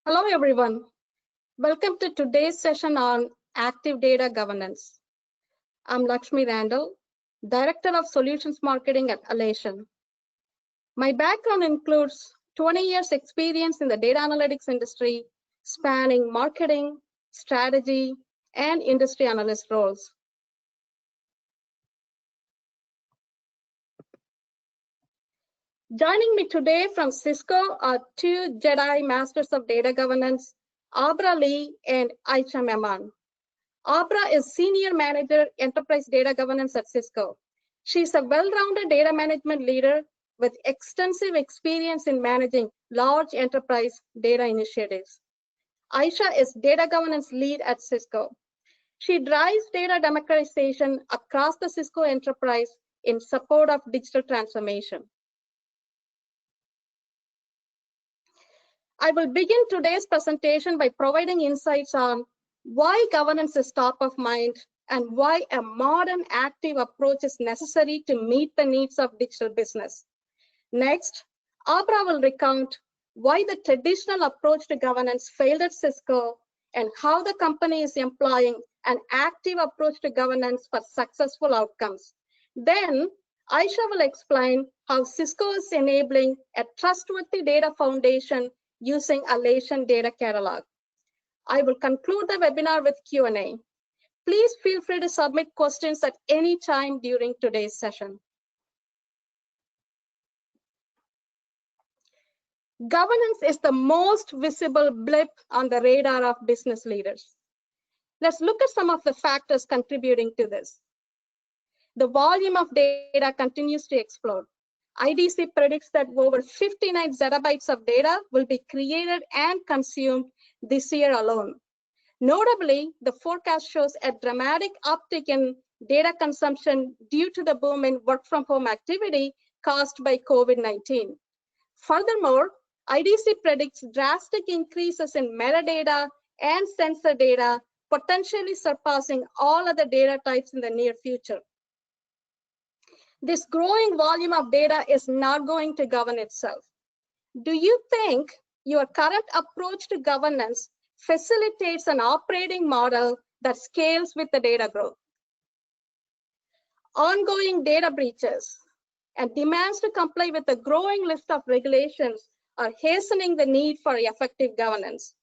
Hello, everyone. Welcome to today's session on active data governance. I'm Lakshmi Randall, Director of Solutions Marketing at Alation. My background includes 20 years experience in the data analytics industry, spanning marketing, strategy, and industry analyst roles. Joining me today from Cisco are two Jedi Masters of Data Governance, Abra and Aisha Memon. Abra is Senior Manager, Enterprise Data Governance at Cisco. She's a well-rounded data management leader with extensive experience in managing large enterprise data initiatives. Aisha is Data Governance Lead at Cisco. She drives data democratization across the Cisco enterprise in support of digital transformation. I will begin today's presentation by providing insights on why governance is top of mind and why a modern active approach is necessary to meet the needs of digital business. Next, Abra will recount why the traditional approach to governance failed at Cisco and how the company is employing an active approach to governance for successful outcomes. Then, Aisha will explain how Cisco is enabling a trustworthy data foundation using Alation Data Catalog. I will conclude the webinar with Q&A. Please feel free to submit questions at any time during today's session. Governance is the most visible blip on the radar of business leaders. Let's look at some of the factors contributing to this. The volume of data continues to explode. IDC predicts that over 59 zettabytes of data will be created and consumed this year alone. Notably, the forecast shows a dramatic uptick in data consumption due to the boom in work-from-home activity caused by COVID-19. Furthermore, IDC predicts drastic increases in metadata and sensor data, potentially surpassing all other data types in the near future. This growing volume of data is not going to govern itself. Do you think your current approach to governance facilitates an operating model that scales with the data growth? Ongoing data breaches and demands to comply with a growing list of regulations are hastening the need for effective governance.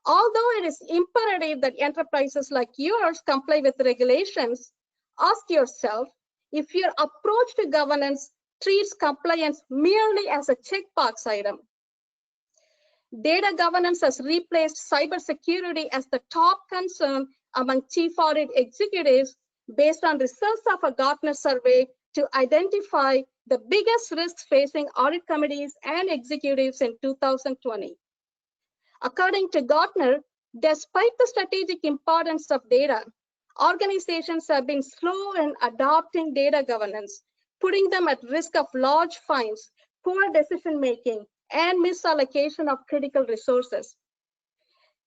Although it is imperative that enterprises like yours comply with regulations, ask yourself if your approach to governance treats compliance merely as a checkbox item. Data governance has replaced cybersecurity as the top concern among chief audit executives based on results of a Gartner survey to identify the biggest risks facing audit committees and executives in 2020. According to Gartner, despite the strategic importance of data, organizations have been slow in adopting data governance, putting them at risk of large fines, poor decision-making, and misallocation of critical resources.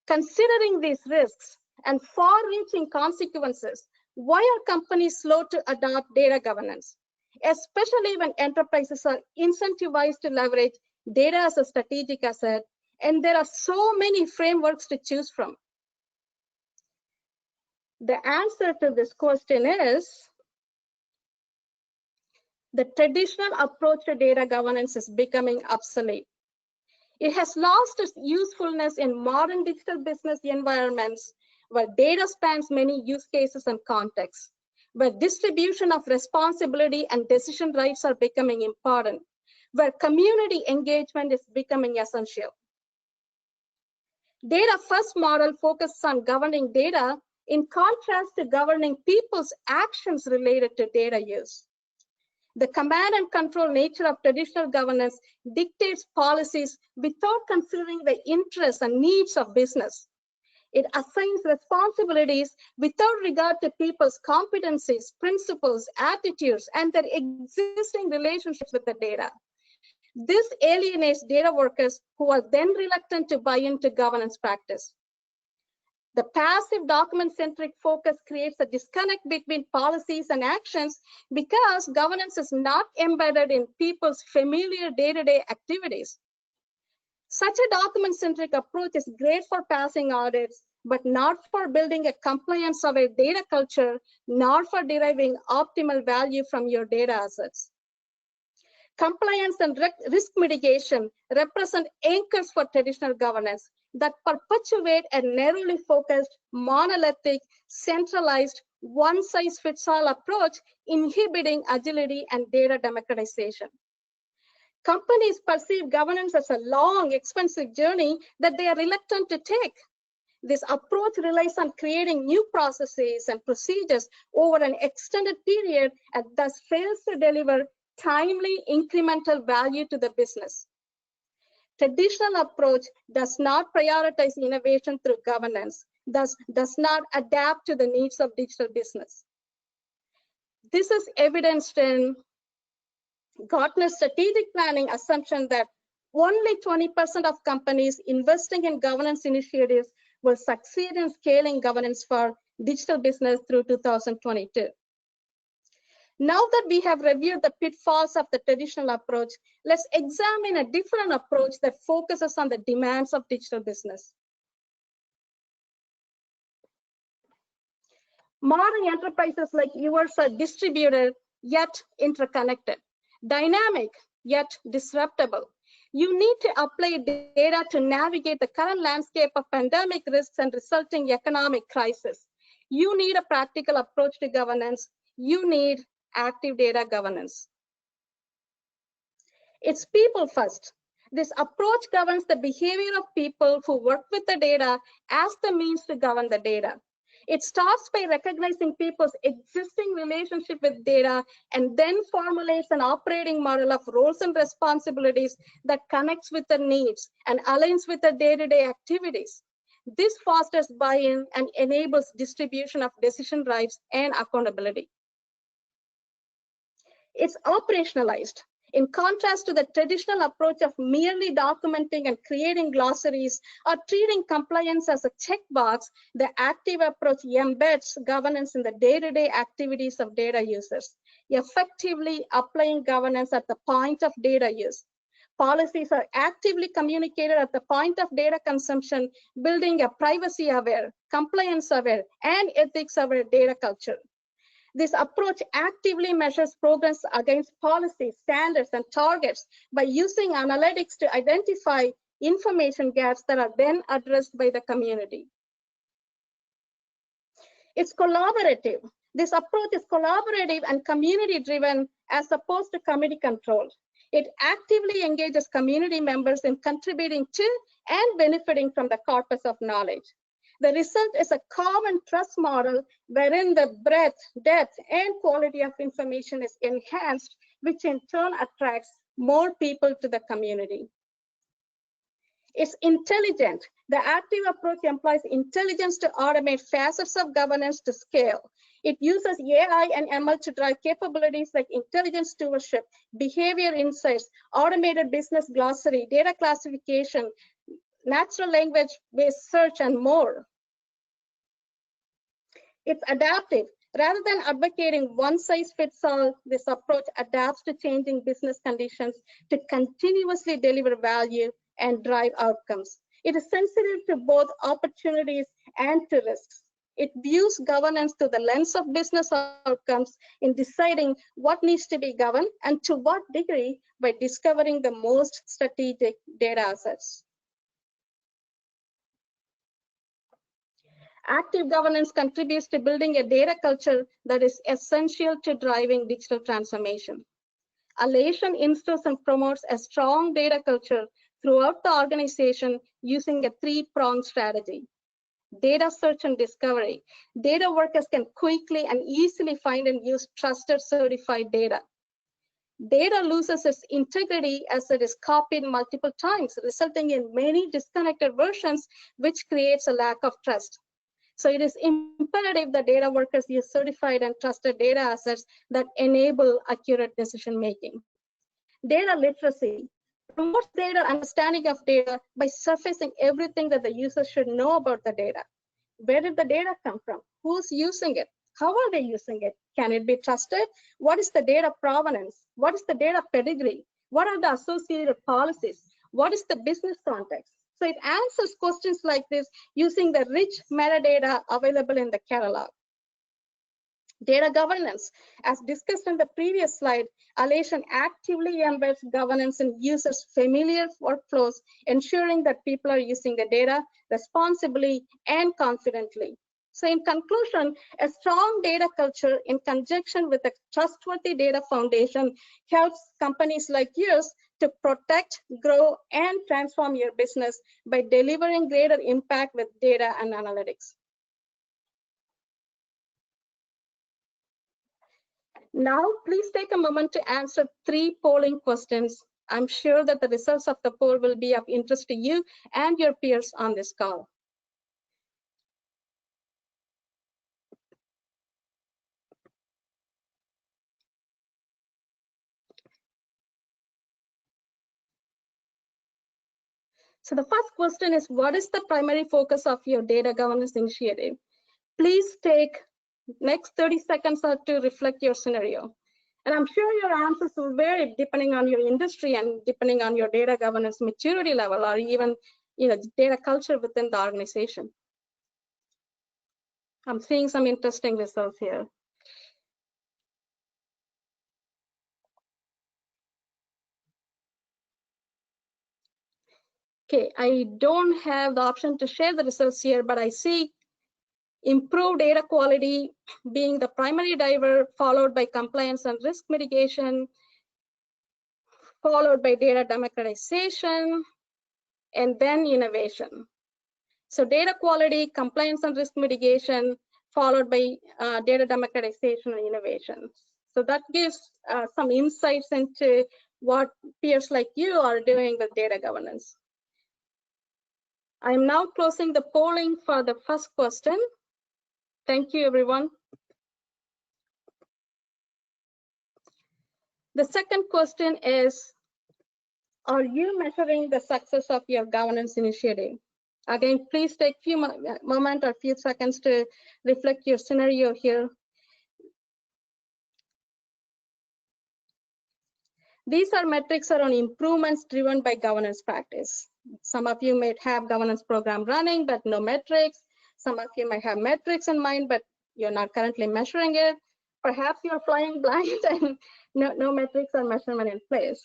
Considering these risks and far-reaching consequences, why are companies slow to adopt data governance, especially when enterprises are incentivized to leverage data as a strategic asset, and there are so many frameworks to choose from? The answer to this question is the traditional approach to data governance is becoming obsolete. It has lost its usefulness in modern digital business environments where data spans many use cases and contexts, where distribution of responsibility and decision rights are becoming important, where community engagement is becoming essential. Data-first model focuses on governing data in contrast to governing people's actions related to data use. The command and control nature of traditional governance dictates policies without considering the interests and needs of business. It assigns responsibilities without regard to people's competencies, principles, attitudes, and their existing relationships with the data. This alienates data workers who are then reluctant to buy into governance practice. The passive document-centric focus creates a disconnect between policies and actions because governance is not embedded in people's familiar day-to-day activities. Such a document-centric approach is great for passing audits, but not for building a compliance-aware data culture, nor for deriving optimal value from your data assets. Compliance and risk mitigation represent anchors for traditional governance that perpetuate a narrowly focused, monolithic, centralized, one-size-fits-all approach, inhibiting agility and data democratization. Companies perceive governance as a long, expensive journey that they are reluctant to take. This approach relies on creating new processes and procedures over an extended period and thus fails to deliver timely incremental value to the business. Traditional approach does not prioritize innovation through governance, thus does not adapt to the needs of digital business. This is evidenced in Gartner's strategic planning assumption that only 20% of companies investing in governance initiatives will succeed in scaling governance for digital business through 2022. Now that we have reviewed the pitfalls of the traditional approach, let's examine a different approach that focuses on the demands of digital business. Modern enterprises like yours are distributed yet interconnected, dynamic yet disruptible. You need to apply data to navigate the current landscape of pandemic risks and resulting economic crisis. You need a practical approach to governance. You need active data governance. It's people first. This approach governs the behavior of people who work with the data as the means to govern the data. It starts by recognizing people's existing relationship with data and then formulates an operating model of roles and responsibilities that connects with their needs and aligns with their day-to-day activities. This fosters buy-in and enables distribution of decision rights and accountability. It's operationalized. In contrast to the traditional approach of merely documenting and creating glossaries or treating compliance as a checkbox, the active approach embeds governance in the day-to-day activities of data users, effectively applying governance at the point of data use. Policies are actively communicated at the point of data consumption, building a privacy-aware, compliance-aware, and ethics-aware data culture. This approach actively measures progress against policies, standards, and targets by using analytics to identify information gaps that are then addressed by the community. It's collaborative. This approach is collaborative and community-driven as opposed to committee-controlled. It actively engages community members in contributing to and benefiting from the corpus of knowledge. The result is a common trust model wherein the breadth, depth, and quality of information is enhanced, which in turn attracts more people to the community. It's intelligent. The active approach employs intelligence to automate facets of governance to scale. It uses AI and ML to drive capabilities like intelligent stewardship, behavior insights, automated business glossary, data classification, natural language-based search, and more. It's adaptive. Rather than advocating one-size-fits-all, this approach adapts to changing business conditions to continuously deliver value and drive outcomes. It is sensitive to both opportunities and to risks. It views governance through the lens of business outcomes in deciding what needs to be governed and to what degree by discovering the most strategic data assets. Active governance contributes to building a data culture that is essential to driving digital transformation. Alation instills and promotes a strong data culture throughout the organization using a three-pronged strategy. Data search and discovery. Data workers can quickly and easily find and use trusted certified data. Data loses its integrity as it is copied multiple times, resulting in many disconnected versions, which creates a lack of trust. So it is imperative that data workers use certified and trusted data assets that enable accurate decision making. Data literacy promotes data understanding of data by surfacing everything that the user should know about the data. Where did the data come from? Who's using it? How are they using it? Can it be trusted? What is the data provenance? What is the data pedigree? What are the associated policies? what is the business context? So it answers questions like this using the rich metadata available in the catalog. Data governance. As discussed in the previous slide, Alation actively embeds governance in users' familiar workflows, ensuring that people are using the data responsibly and confidently. So in conclusion, a strong data culture in conjunction with a trustworthy data foundation helps companies like yours to protect, grow, and transform your business by delivering greater impact with data and analytics. Now, please take a moment to answer 3 polling questions. I'm sure that the results of the poll will be of interest to you and your peers on this call. So the first question is, what is the primary focus of your data governance initiative? Please take next 30 seconds to reflect your scenario. And I'm sure your answers will vary depending on your industry and depending on your data governance maturity level, or even data culture within the organization. I'm seeing some interesting results here. Okay, I don't have the option to share the results here, but I see improved data quality being the primary driver, followed by compliance and risk mitigation, followed by data democratization, and then innovation. So data quality, compliance and risk mitigation, followed by data democratization and innovation. So that gives some insights into what peers like you are doing with data governance. I'm now closing the polling for the first question. Thank you, everyone. The second question is, are you measuring the success of your governance initiative? Again, please take a few moments or few seconds to reflect your scenario here. These are metrics around improvements driven by governance practice. Some of you may have governance program running, but no metrics. Some of you might have metrics in mind, but you're not currently measuring it. Perhaps you're flying blind and no metrics or measurement in place.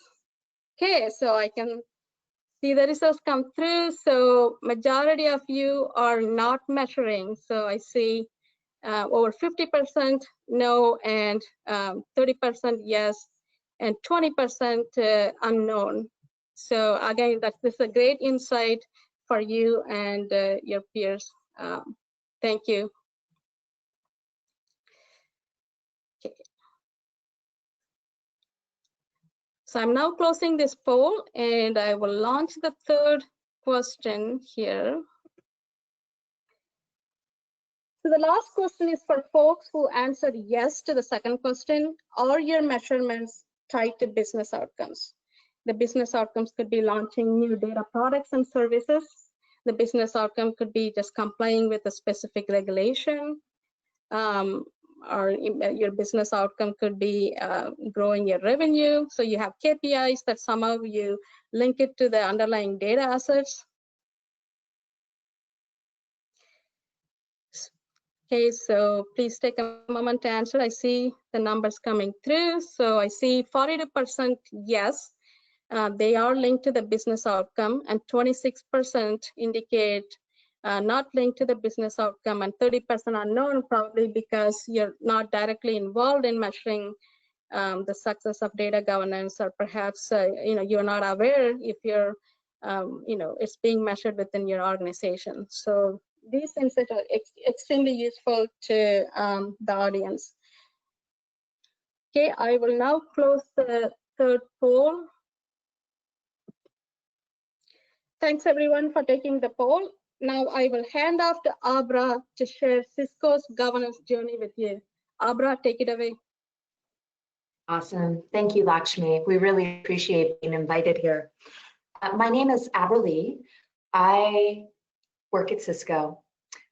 Okay, so I can see the results come through. So majority of you are not measuring. So I see over 50% no, and 30% yes, and 20% unknown. So again, this is a great insight for you and your peers. Thank you. Okay. So I'm now closing this poll, and I will launch the third question here. So the last question is for folks who answered yes to the second question. Are your measurements tied to business outcomes? The business outcomes could be launching new data products and services. The business outcome could be just complying with a specific regulation. Or your business outcome could be growing your revenue. So you have KPIs that somehow you link it to the underlying data assets. Okay, so please take a moment to answer. I see the numbers coming through. So I see 42% yes, they are linked to the business outcome, and 26% indicate not linked to the business outcome, and 30% unknown, probably because you're not directly involved in measuring the success of data governance, or perhaps you're not aware if you're it's being measured within your organization. So these insights are extremely useful to the audience. Okay, I will now close the third poll. Thanks everyone for taking the poll. Now I will hand off to Abra to share Cisco's governance journey with you. Abra, take it away. Awesome. Thank you, Lakshmi. We really appreciate being invited here. My name is Abra. I work at Cisco.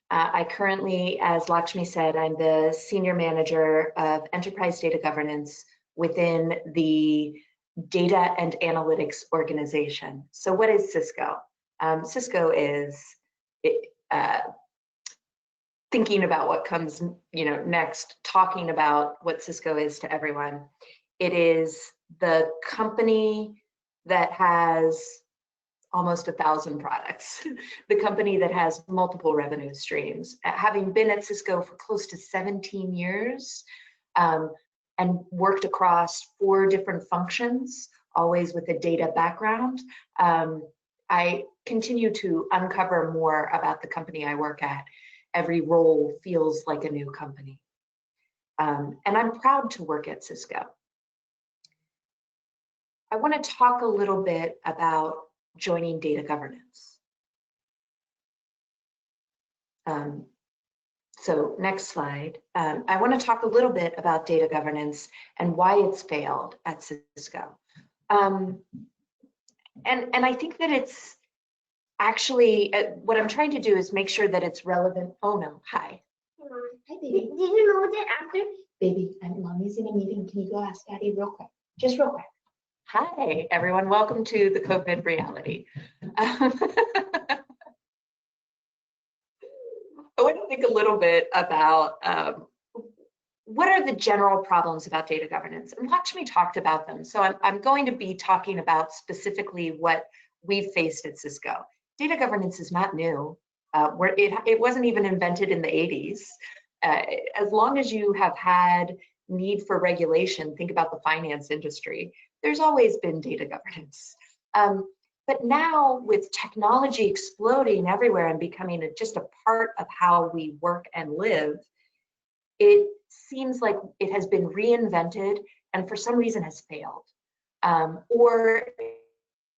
I currently, as Lakshmi said, I'm the Senior Manager of Enterprise Data Governance within the data and analytics organization. So what is Cisco? Cisco is thinking about what comes, next, talking about what Cisco is to everyone. It is the company that has almost 1,000 products, the company that has multiple revenue streams. Having been at Cisco for close to 17 years and worked across 4 different functions, always with a data background, I continue to uncover more about the company I work at. Every role feels like a new company. And I'm proud to work at Cisco. I want to talk a little bit about joining data governance. So next slide. I want to talk a little bit about data governance and why it's failed at Cisco. And I think that it's actually, what I'm trying to do is make sure that it's relevant. Oh no, hi. Hi, baby. Did you know that after? Baby, mommy's in a meeting. Can you go ask daddy real quick? Just real quick. Hi, everyone. Welcome to the COVID reality. I want to think a little bit about what are the general problems about data governance? And Lakshmi talked about them. So I'm going to be talking about specifically what we've faced at Cisco. Data governance is not new. It wasn't even invented in the 80s. As long as you have had need for regulation, think about the finance industry, there's always been data governance. But now with technology exploding everywhere and becoming just a part of how we work and live, it seems like it has been reinvented and for some reason has failed or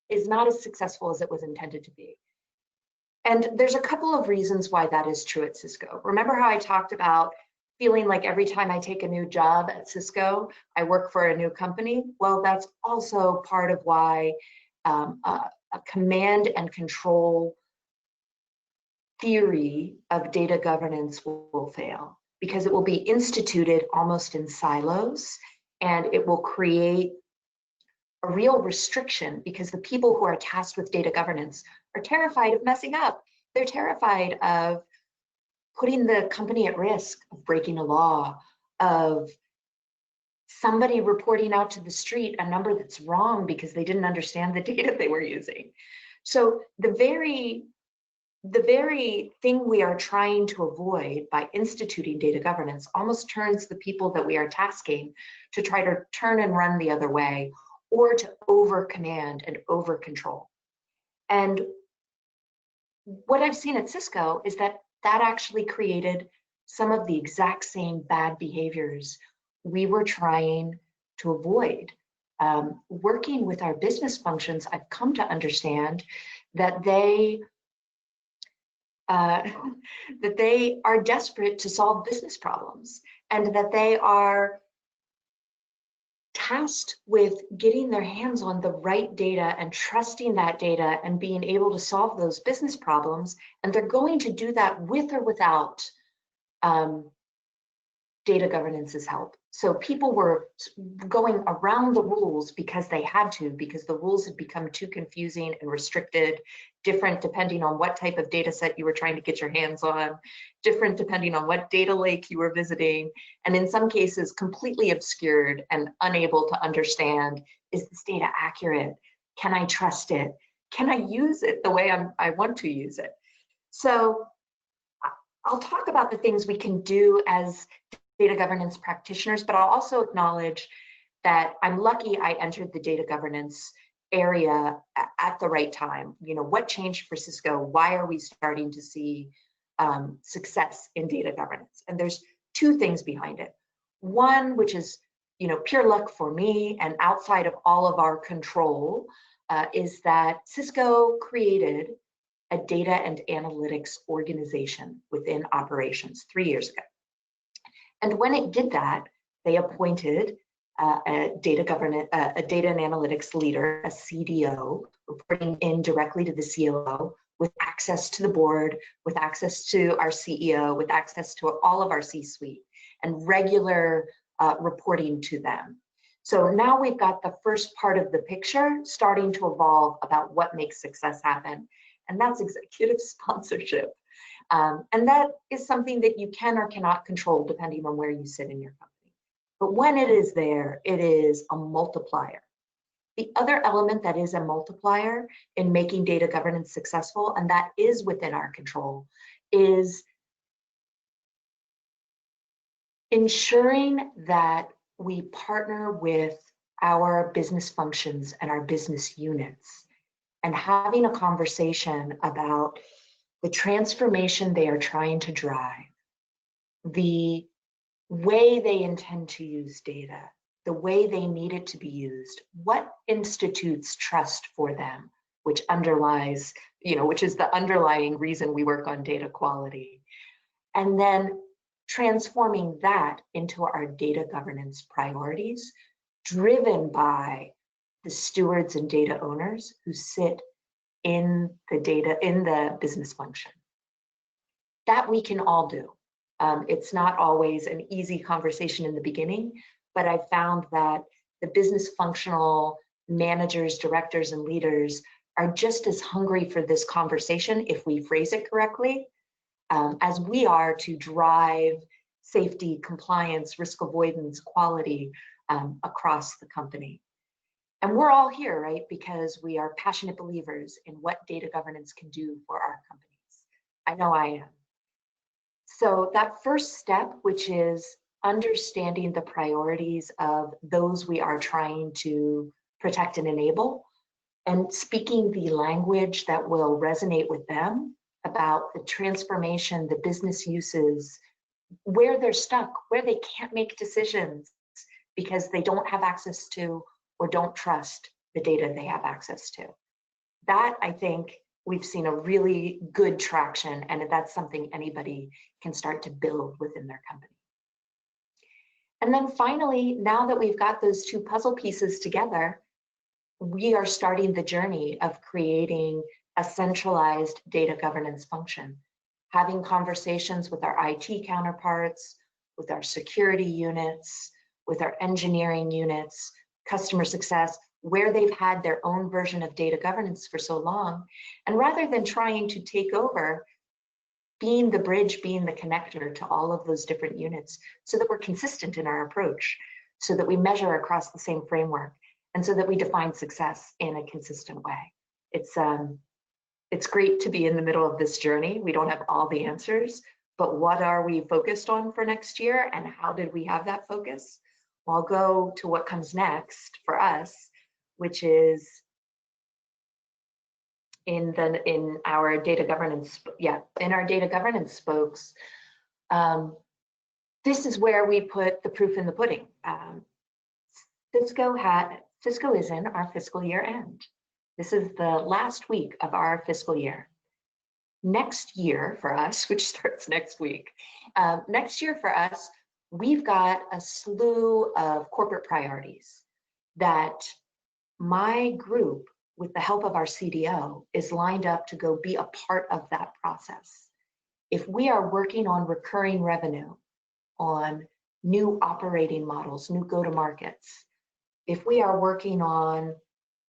is not as successful as it was intended to be. And there's a couple of reasons why that is true at Cisco. Remember how I talked about feeling like every time I take a new job at Cisco, I work for a new company? Well, that's also part of why a command and control theory of data governance will fail, because it will be instituted almost in silos, and it will create a real restriction, because the people who are tasked with data governance are terrified of messing up. They're terrified of putting the company at risk of breaking a law, of somebody reporting out to the street a number that's wrong because they didn't understand the data they were using. So the very thing we are trying to avoid by instituting data governance almost turns the people that we are tasking to try to turn and run the other way, or to over command and over control. And what I've seen at Cisco is that actually created some of the exact same bad behaviors we were trying to avoid. Working with our business functions, I've come to understand that they are desperate to solve business problems, and that they are tasked with getting their hands on the right data and trusting that data and being able to solve those business problems. And they're going to do that with or without data governance's help. So people were going around the rules because they had to, because the rules had become too confusing and restricted, different depending on what type of data set you were trying to get your hands on, different depending on what data lake you were visiting, and in some cases completely obscured and unable to understand, is this data accurate? Can I trust it? Can I use it the way I want to use it? So I'll talk about the things we can do as data governance practitioners, but I'll also acknowledge that I'm lucky I entered the data governance area at the right time. You know, what changed for Cisco? Why are we starting to see success in data governance? And there's two things behind it. One, which is, you know, pure luck for me and outside of all of our control, is that Cisco created a data and analytics organization within operations 3 years ago. And when it did that, they appointed a data and analytics leader, a CDO, reporting in directly to the COO, with access to the board, with access to our CEO, with access to all of our C-suite, and regular reporting to them. So now we've got the first part of the picture starting to evolve about what makes success happen, and that's executive sponsorship. And that is something that you can or cannot control depending on where you sit in your company. But when it is there, it is a multiplier. The other element that is a multiplier in making data governance successful, and that is within our control, is ensuring that we partner with our business functions and our business units and having a conversation about the transformation they are trying to drive, the way they intend to use data, the way they need it to be used, what institutes trust for them, which underlies, which is the underlying reason we work on data quality. And then transforming that into our data governance priorities, driven by the stewards and data owners who sit in the business function. That we can all do. It's not always an easy conversation in the beginning, but I found that the business functional managers, directors, and leaders are just as hungry for this conversation, if we phrase it correctly, as we are to drive safety, compliance, risk avoidance, quality across the company. And we're all here, right? Because we are passionate believers in what data governance can do for our companies. I know I am. So that first step, which is understanding the priorities of those we are trying to protect and enable, and speaking the language that will resonate with them about the transformation, the business uses, where they're stuck, where they can't make decisions because they don't have access to or don't trust the data they have access to. That, I think, we've seen a really good traction, and that's something anybody can start to build within their company. And then finally, now that we've got those two puzzle pieces together, we are starting the journey of creating a centralized data governance function, having conversations with our IT counterparts, with our security units, with our engineering units, customer success, where they've had their own version of data governance for so long. And rather than trying to take over, being the bridge, being the connector to all of those different units so that we're consistent in our approach, so that we measure across the same framework, and so that we define success in a consistent way. It's great to be in the middle of this journey. We don't have all the answers, but what are we focused on for next year, and how did we have that focus? Well, I'll go to what comes next for us, which is in our data governance, in our data governance spokes. This is where we put the proof in the pudding. Cisco is in our fiscal year end. This is the last week of our fiscal year. Next year for us, which starts next week, next year for us, we've got a slew of corporate priorities that my group, with the help of our CDO, is lined up to go be a part of that process. If we are working on recurring revenue, on new operating models, new go-to-markets, if we are working on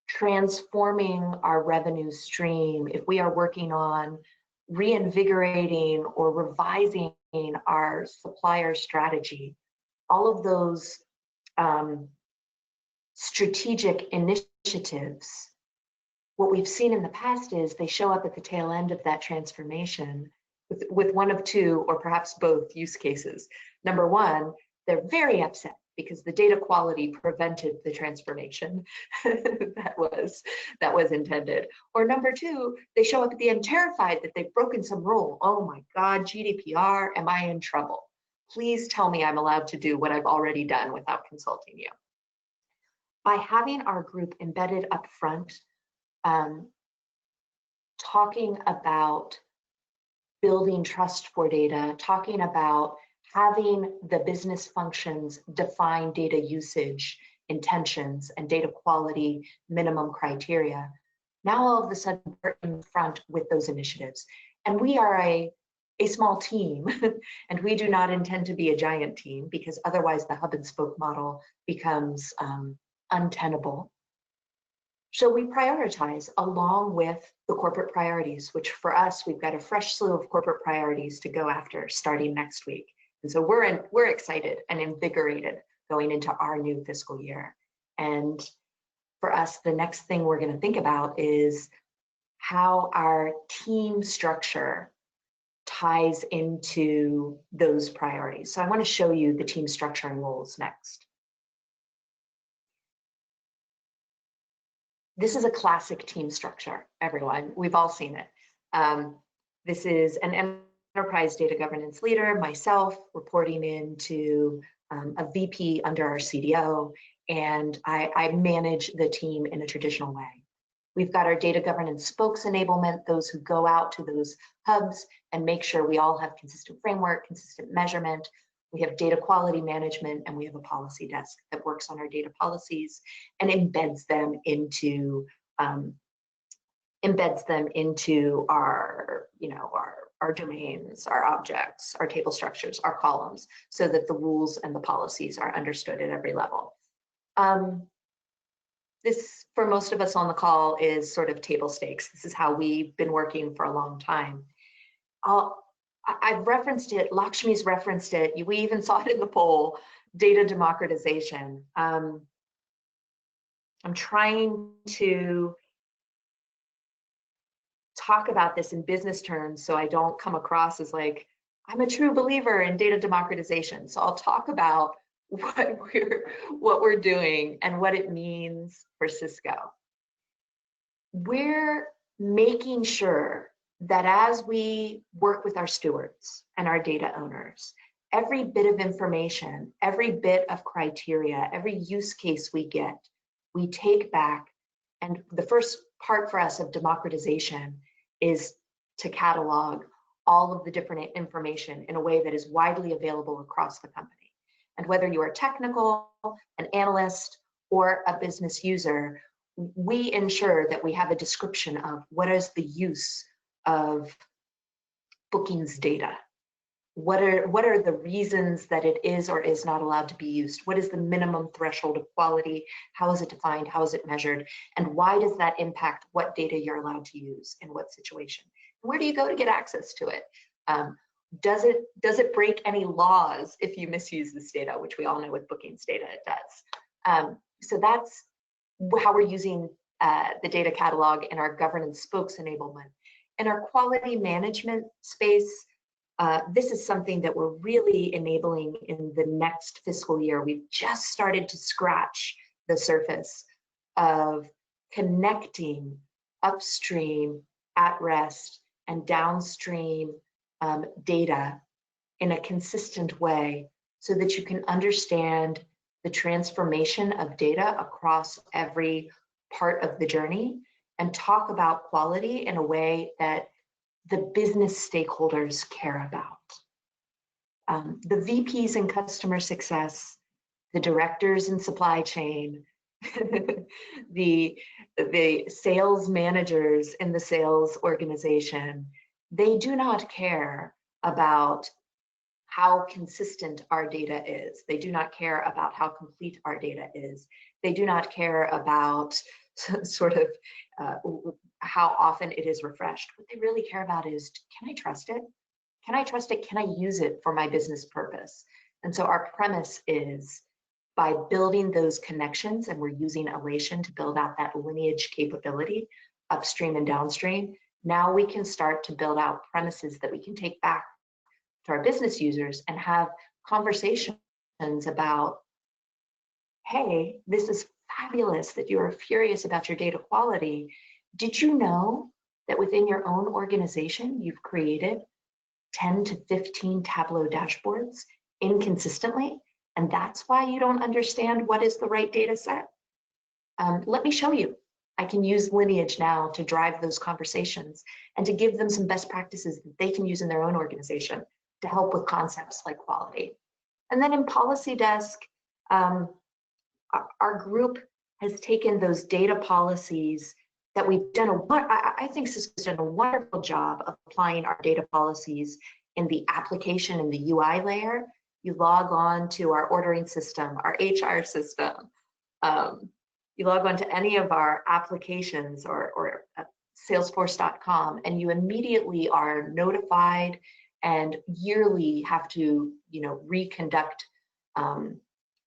transforming our revenue stream, if we are working on reinvigorating or revising our supplier strategy, all of those strategic initiatives, what we've seen in the past is they show up at the tail end of that transformation with one of two or perhaps both use cases. Number one, they're very upset because the data quality prevented the transformation that was intended. Or number two, they show up at the end terrified that they've broken some rule. Oh my God, GDPR, am I in trouble? Please tell me I'm allowed to do what I've already done without consulting you. By having our group embedded up front, talking about building trust for data, talking about having the business functions define data usage intentions and data quality minimum criteria, now all of a sudden we're in front with those initiatives. And we are a a small team, and we do not intend to be a giant team because otherwise the hub and spoke model becomes untenable. So we prioritize along with the corporate priorities, which for us, we've got a fresh slew of corporate priorities to go after starting next week. And so we're excited and invigorated going into our new fiscal year. And for us, the next thing we're going to think about is how our team structure ties into those priorities. So I want to show you the team structure and roles next. This is a classic team structure, everyone. We've all seen it. This is an enterprise data governance leader, myself, reporting into a VP under our CDO, and I manage the team in a traditional way. We've got our data governance spokes enablement, those who go out to those hubs and make sure we all have consistent framework, consistent measurement. We have data quality management, and we have a policy desk that works on our data policies and embeds them into our, our domains, our objects, our table structures, our columns, so that the rules and the policies are understood at every level. This, for most of us on the call, is sort of table stakes. This is how we've been working for a long time. I've referenced it, Lakshmi's referenced it, we even saw it in the poll, data democratization. I'm trying to talk about this in business terms so I don't come across as like, I'm a true believer in data democratization. So I'll talk about what we're doing and what it means for Cisco. We're making sure that as we work with our stewards and our data owners, every bit of information, every bit of criteria, every use case we get, we take back. And the first part for us of democratization is to catalog all of the different information in a way that is widely available across the company. And whether you are technical, an analyst, or a business user, we ensure that we have a description of what is the use of bookings data. What are the reasons that it is or is not allowed to be used? What is the minimum threshold of quality? How is it defined? How is it measured? And why does that impact what data you're allowed to use in what situation? Where do you go to get access to it? Does it break any laws if you misuse this data, which we all know with bookings data it does. So that's how we're using the data catalog in our governance spokes enablement. In our quality management space, this is something that we're really enabling in the next fiscal year. We've just started to scratch the surface of connecting upstream, at rest, and downstream data in a consistent way so that you can understand the transformation of data across every part of the journey and talk about quality in a way that the business stakeholders care about. The VPs in customer success, the directors in supply chain, the sales managers in the sales organization, they do not care about how consistent our data is. They do not care about how complete our data is. They do not care about sort of how often it is refreshed. What they really care about is, can I trust it? Can I trust it? Can I use it for my business purpose? And so our premise is, by building those connections, and we're using Alation to build out that lineage capability upstream and downstream, now we can start to build out premises that we can take back to our business users and have conversations about, hey, this is fabulous that you are furious about your data quality. Did you know that within your own organization, you've created 10 to 15 Tableau dashboards inconsistently? And that's why you don't understand what is the right data set? Let me show you. I can use Lineage now to drive those conversations and to give them some best practices that they can use in their own organization to help with concepts like quality. And then in Policy Desk, our group has taken those data policies that we've done. I think Cisco's done a wonderful job of applying our data policies in the application, in the UI layer. You log on to our ordering system, our HR system. You log on to any of our applications or salesforce.com, and you immediately are notified and yearly have to, reconduct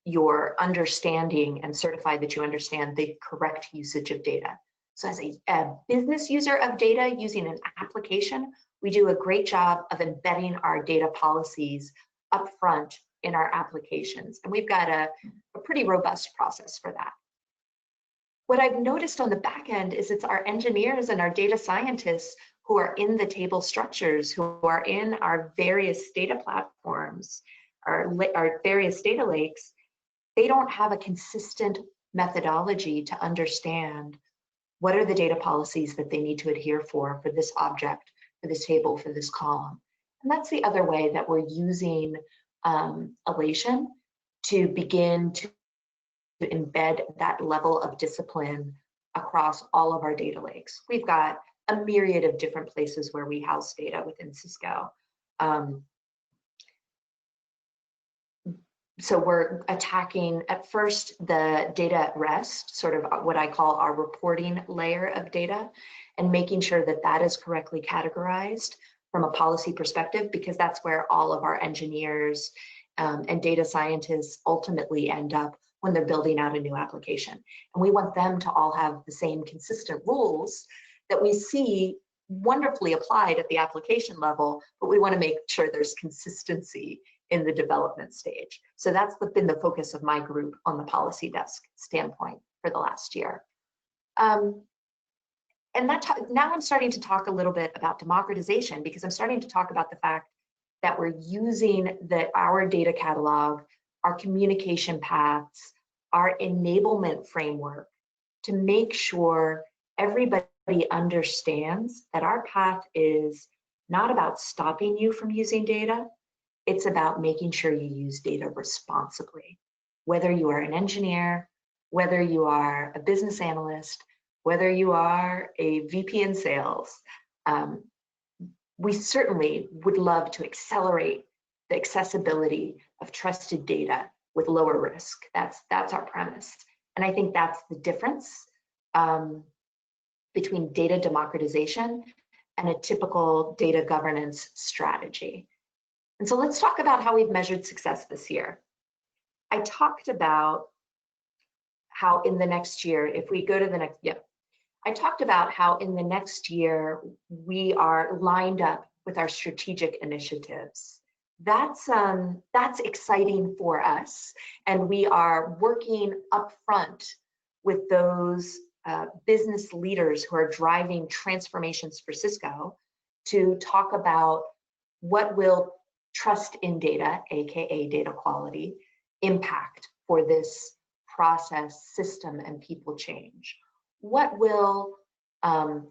your understanding and certify that you understand the correct usage of data. So as a business user of data using an application, we do a great job of embedding our data policies up front in our applications. And we've got a pretty robust process for that. What I've noticed on the back end is it's our engineers and our data scientists who are in the table structures, who are in our various data platforms, our various data lakes. They don't have a consistent methodology to understand what are the data policies that they need to adhere for this object, for this table, for this column. And that's the other way that we're using Alation to begin to embed that level of discipline across all of our data lakes. We've got a myriad of different places where we house data within Cisco. So we're attacking at first the data at rest, sort of what I call our reporting layer of data, and making sure that that is correctly categorized from a policy perspective, because that's where all of our engineers and data scientists ultimately end up when they're building out a new application. And we want them to all have the same consistent rules that we see wonderfully applied at the application level, but we want to make sure there's consistency in the development stage. So that's been the focus of my group on the policy desk standpoint for the last year. And now I'm starting to talk a little bit about democratization, because I'm starting to talk about the fact that we're using our data catalog, our communication paths, our enablement framework to make sure everybody understands that our path is not about stopping you from using data. It's about making sure you use data responsibly. Whether you are an engineer, whether you are a business analyst, whether you are a VP in sales, we certainly would love to accelerate the accessibility of trusted data with lower risk. That's our premise. And I think that's the difference between data democratization and a typical data governance strategy. And so let's talk about how we've measured success this year. I talked about how in the next year, if we go to the next, I talked about how in the next year, we are lined up with our strategic initiatives. That's exciting for us. And we are working upfront with those business leaders who are driving transformations for Cisco to talk about what will trust in data, AKA data quality, impact for this process, system, and people change. What will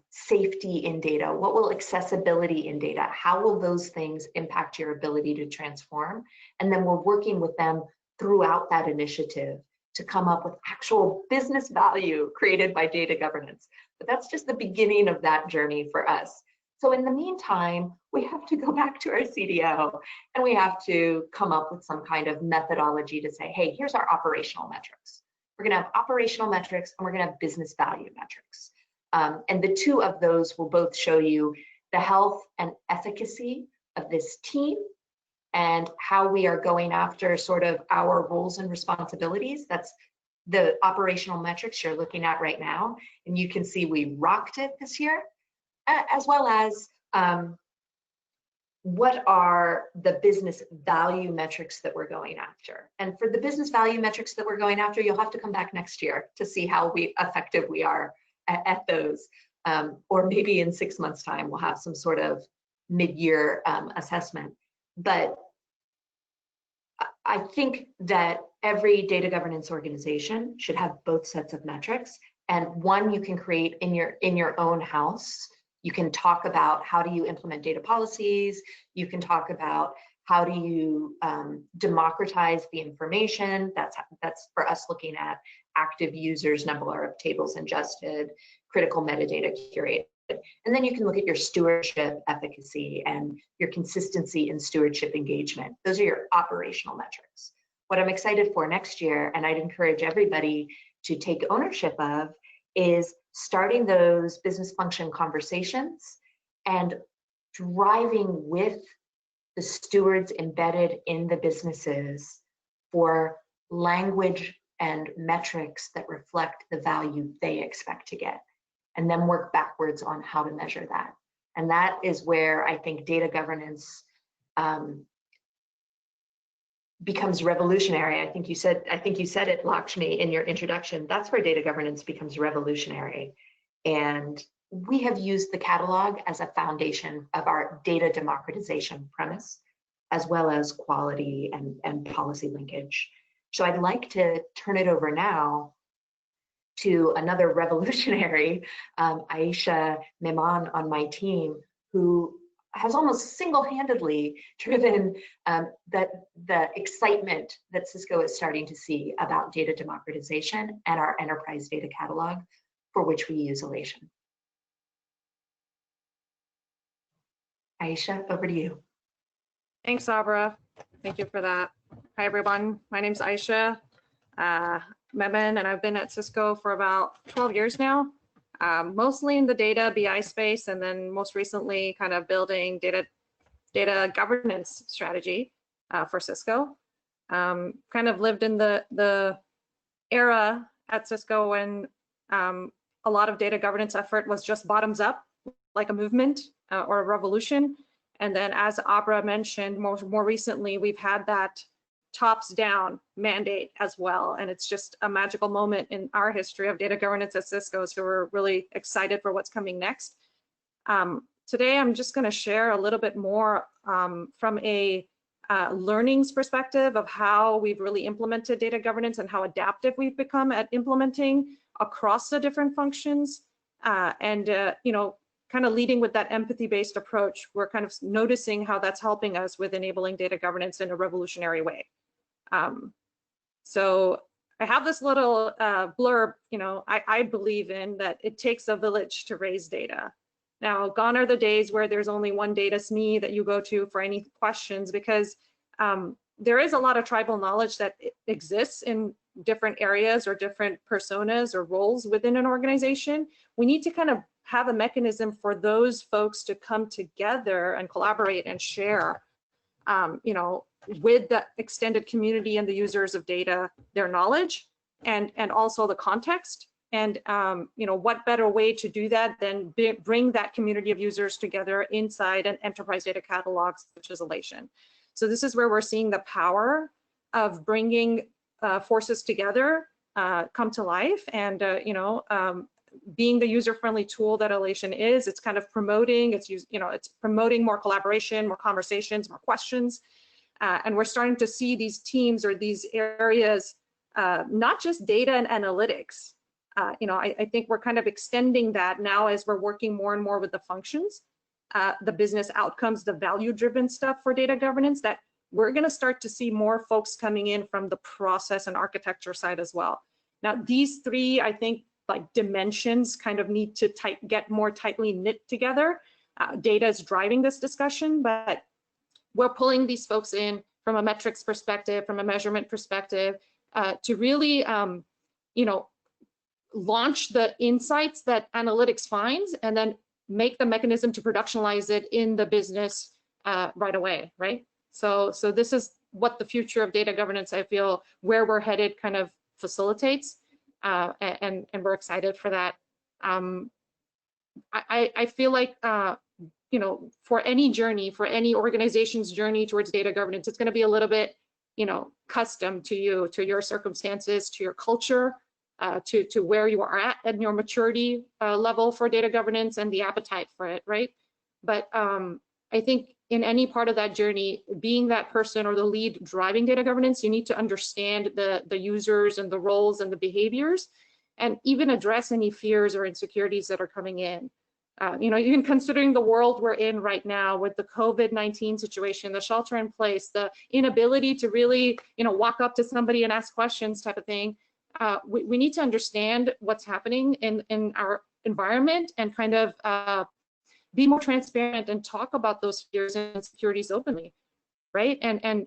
safety in data, what will accessibility in data, how will those things impact your ability to transform? And then we're working with them throughout that initiative to come up with actual business value created by data governance. But that's just the beginning of that journey for us. So in the meantime, we have to go back to our CDO and we have to come up with some kind of methodology to say, hey, here's our operational metrics. We're gonna have operational metrics and we're gonna have business value metrics. And the two of those will both show you the health and efficacy of this team and how we are going after sort of our roles and responsibilities. That's the operational metrics you're looking at right now. And you can see we rocked it this year, as well as what are the business value metrics that we're going after. And for the business value metrics that we're going after, you'll have to come back next year to see how effective we are at those. Or maybe in 6 months' time, we'll have some sort of mid-year assessment. But I think that every data governance organization should have both sets of metrics, and one you can create in your own house. You can talk about how do you implement data policies. You can talk about how do you democratize the information. That's for us looking at active users, number of tables ingested, critical metadata curated. And then you can look at your stewardship efficacy and your consistency in stewardship engagement. Those are your operational metrics. What I'm excited for next year, and I'd encourage everybody to take ownership of, is starting those business function conversations and driving with the stewards embedded in the businesses for language and metrics that reflect the value they expect to get, and then work backwards on how to measure that. And that is where I think data governance becomes revolutionary. I think you said it, Lakshmi, in your introduction. That's where data governance becomes revolutionary. And we have used the catalog as a foundation of our data democratization premise, as well as quality and policy linkage. So I'd like to turn it over now to another revolutionary, Aisha Memon on my team, who has almost single-handedly driven the excitement that Cisco is starting to see about data democratization and our enterprise data catalog, for which we use Alation. Aisha, over to you. Thanks, Abra. Thank you for that. Hi, everyone. My name's Aisha Memon, and I've been at Cisco for about 12 years now, mostly in the data BI space, and then most recently kind of building data governance strategy for Cisco. Kind of lived in the era at Cisco when a lot of data governance effort was just bottoms up, like a movement or a revolution. And then, as Abra mentioned, more recently, we've had that tops down mandate as well. And it's just a magical moment in our history of data governance at Cisco. So we're really excited for what's coming next. Today, I'm just going to share a little bit more from a learnings perspective of how we've really implemented data governance and how adaptive we've become at implementing across the different functions. Kind of leading with that empathy-based approach, we're kind of noticing how that's helping us with enabling data governance in a revolutionary way. So I have this little blurb, I believe in that it takes a village to raise data. Now, gone are the days where there's only one data SME that you go to for any questions, because there is a lot of tribal knowledge that exists in different areas or different personas or roles within an organization. We need to kind of have a mechanism for those folks to come together and collaborate and share, with the extended community and the users of data, their knowledge and also the context. And what better way to do that than bring that community of users together inside an enterprise data catalog, such as Alation. So this is where we're seeing the power of bringing forces together come to life, and being the user-friendly tool that Alation is. It's kind of promoting, it's promoting more collaboration, more conversations, more questions, and we're starting to see these teams or these areas, not just data and analytics. I think we're kind of extending that now as we're working more and more with the functions, the business outcomes, the value-driven stuff for data governance, that we're going to start to see more folks coming in from the process and architecture side as well. Now, these three, I think, like dimensions kind of need to get more tightly knit together. Data is driving this discussion, but we're pulling these folks in from a metrics perspective, from a measurement perspective, to really, launch the insights that analytics finds, and then make the mechanism to productionalize it in the business right away, right? So this is what the future of data governance, I feel, where we're headed, kind of facilitates. And we're excited for that. I feel like, for any journey, for any organization's journey towards data governance, it's going to be a little bit, custom to you, to your circumstances, to your culture, to where you are at your maturity level for data governance and the appetite for it, right? But I think in any part of that journey, being that person or the lead driving data governance, you need to understand the users and the roles and the behaviors, and even address any fears or insecurities that are coming in. Even considering the world we're in right now with the COVID-19 situation, the shelter in place, the inability to really, walk up to somebody and ask questions type of thing, we need to understand what's happening in our environment and kind of be more transparent and talk about those fears and insecurities openly, right? And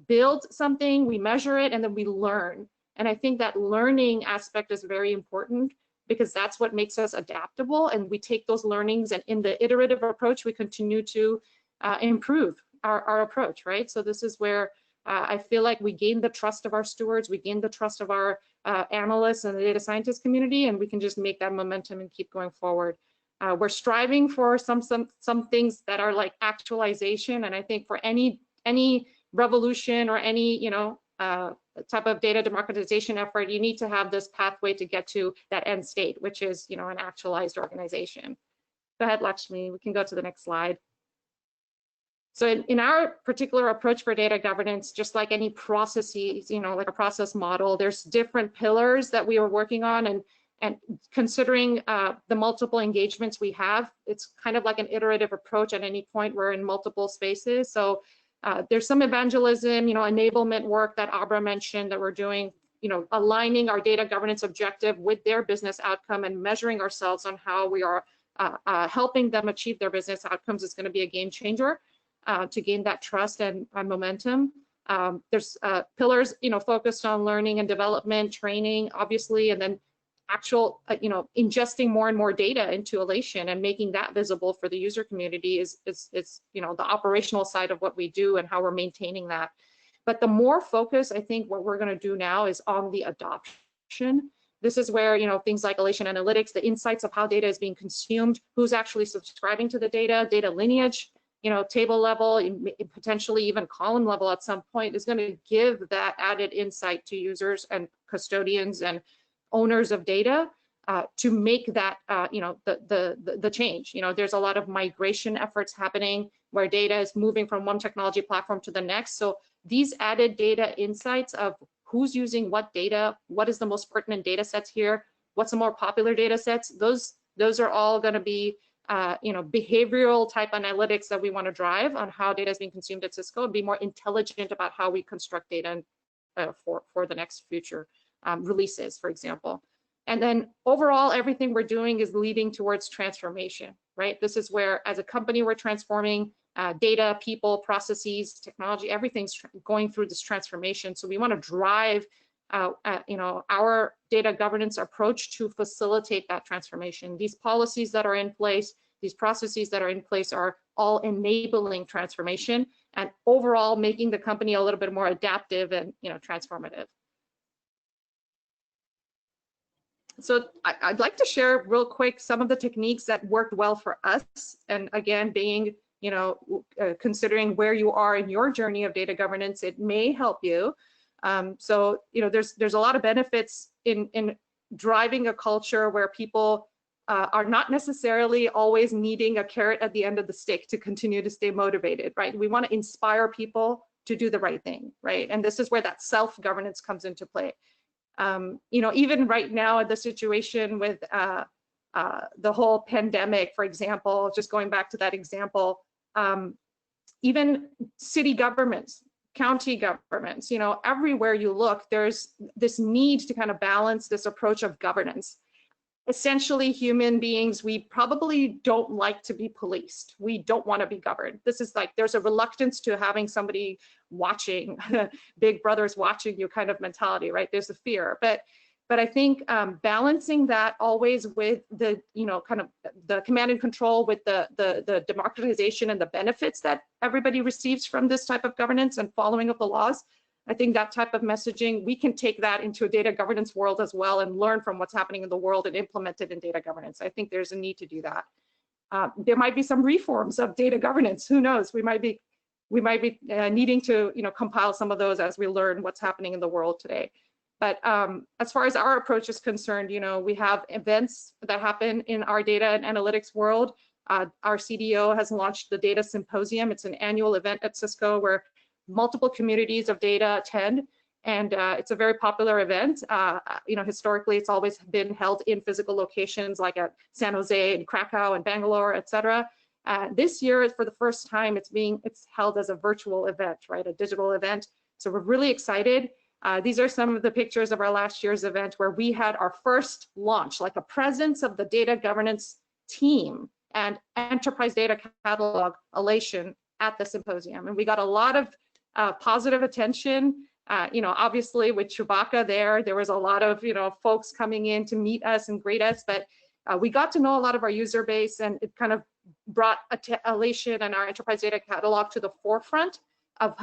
build something, we measure it, and then we learn. And I think that learning aspect is very important because that's what makes us adaptable, and we take those learnings, and in the iterative approach, we continue to improve our approach, right? So this is where I feel like we gain the trust of our stewards, we gain the trust of our analysts and the data scientist community, and we can just make that momentum and keep going forward. We're striving for some things that are like actualization, and I think for any revolution or any type of data democratization effort, you need to have this pathway to get to that end state, which is an actualized organization. Go ahead, Lakshmi. We can go to the next slide. So in our particular approach for data governance, just like any processes, like a process model, there's different pillars that we are working on, and considering the multiple engagements we have, it's kind of like an iterative approach. At any point, we're in multiple spaces. So there's some evangelism, enablement work that Abra mentioned that we're doing, aligning our data governance objective with their business outcome and measuring ourselves on how we are helping them achieve their business outcomes is going to be a game changer to gain that trust and momentum. There's pillars, focused on learning and development, training, obviously, and then actual, ingesting more and more data into Alation and making that visible for the user community is the operational side of what we do and how we're maintaining that. But the more focus, I think what we're going to do now is on the adoption. This is where, things like Alation Analytics, the insights of how data is being consumed, who's actually subscribing to the data lineage, table level, potentially even column level at some point is going to give that added insight to users and custodians and owners of data to make that, the change. There's a lot of migration efforts happening where data is moving from one technology platform to the next. So these added data insights of who's using what data, what is the most pertinent data sets here, what's the more popular data sets, those are all going to be behavioral type analytics that we want to drive on how data is being consumed at Cisco and be more intelligent about how we construct data for the next future releases, for example. And then overall, everything we're doing is leading towards transformation, right? This is where, as a company, we're transforming data, people, processes, technology, everything's going through this transformation. So we want to drive our data governance approach to facilitate that transformation. These policies that are in place, these processes that are in place are all enabling transformation and overall making the company a little bit more adaptive and transformative. So I'd like to share real quick some of the techniques that worked well for us. And again, being, considering where you are in your journey of data governance, it may help you. So, there's a lot of benefits in driving a culture where people are not necessarily always needing a carrot at the end of the stick to continue to stay motivated, right? We want to inspire people to do the right thing, right? And this is where that self-governance comes into play. Even right now, the situation with the whole pandemic, for example, just going back to that example, even city governments, county governments, everywhere you look, there's this need to kind of balance this approach of governance. Essentially, human beings, we probably don't like to be policed. We don't want to be governed. This is like, there's a reluctance to having somebody watching, big brother's watching you kind of mentality, right? There's a fear. But I think balancing that always with the, kind of the command and control with the democratization and the benefits that everybody receives from this type of governance and following of the laws, I think that type of messaging, we can take that into a data governance world as well and learn from what's happening in the world and implement it in data governance. I think there's a need to do that. There might be some reforms of data governance. Who knows? We might be needing to, compile some of those as we learn what's happening in the world today. But as far as our approach is concerned, we have events that happen in our data and analytics world. Our CDO has launched the Data Symposium. It's an annual event at Cisco where multiple communities of data attend, and it's a very popular event. Historically, it's always been held in physical locations like at San Jose and Krakow and Bangalore, etc. This year, for the first time, it's held as a virtual event, right? A digital event. So we're really excited. These are some of the pictures of our last year's event where we had our first launch, like a presence of the data governance team and enterprise data catalog Alation at the symposium. And we got a lot of positive attention. Obviously with Chewbacca there was a lot of, folks coming in to meet us and greet us, but we got to know a lot of our user base, and it kind of brought Alation and our enterprise data catalog to the forefront of,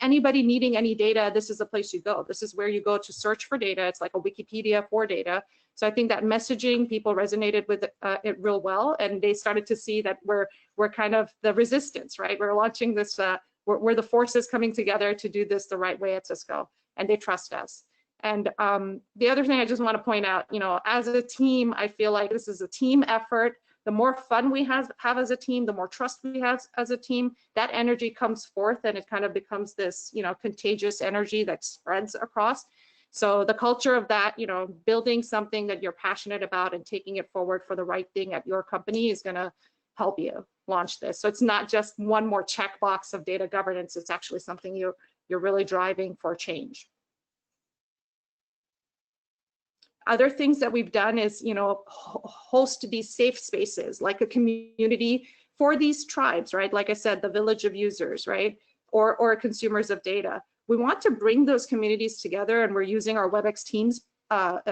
anybody needing any data. This is the place you go. This is where you go to search for data. It's like a Wikipedia for data. So I think that messaging, people resonated with it real well, and they started to see that we're kind of the resistance, right? We're launching this, we're the forces coming together to do this the right way at Cisco, and they trust us. And the other thing I just want to point out, as a team, I feel like this is a team effort. The more fun we have as a team, the more trust we have as a team, that energy comes forth, and it kind of becomes this, contagious energy that spreads across. So the culture of that, building something that you're passionate about and taking it forward for the right thing at your company is going to help you launch this. So it's not just one more checkbox of data governance. It's actually something you're really driving for change. Other things that we've done is, host these safe spaces, like a community for these tribes, right? Like I said, the village of users, right? Or consumers of data. We want to bring those communities together, and we're using our WebEx Teams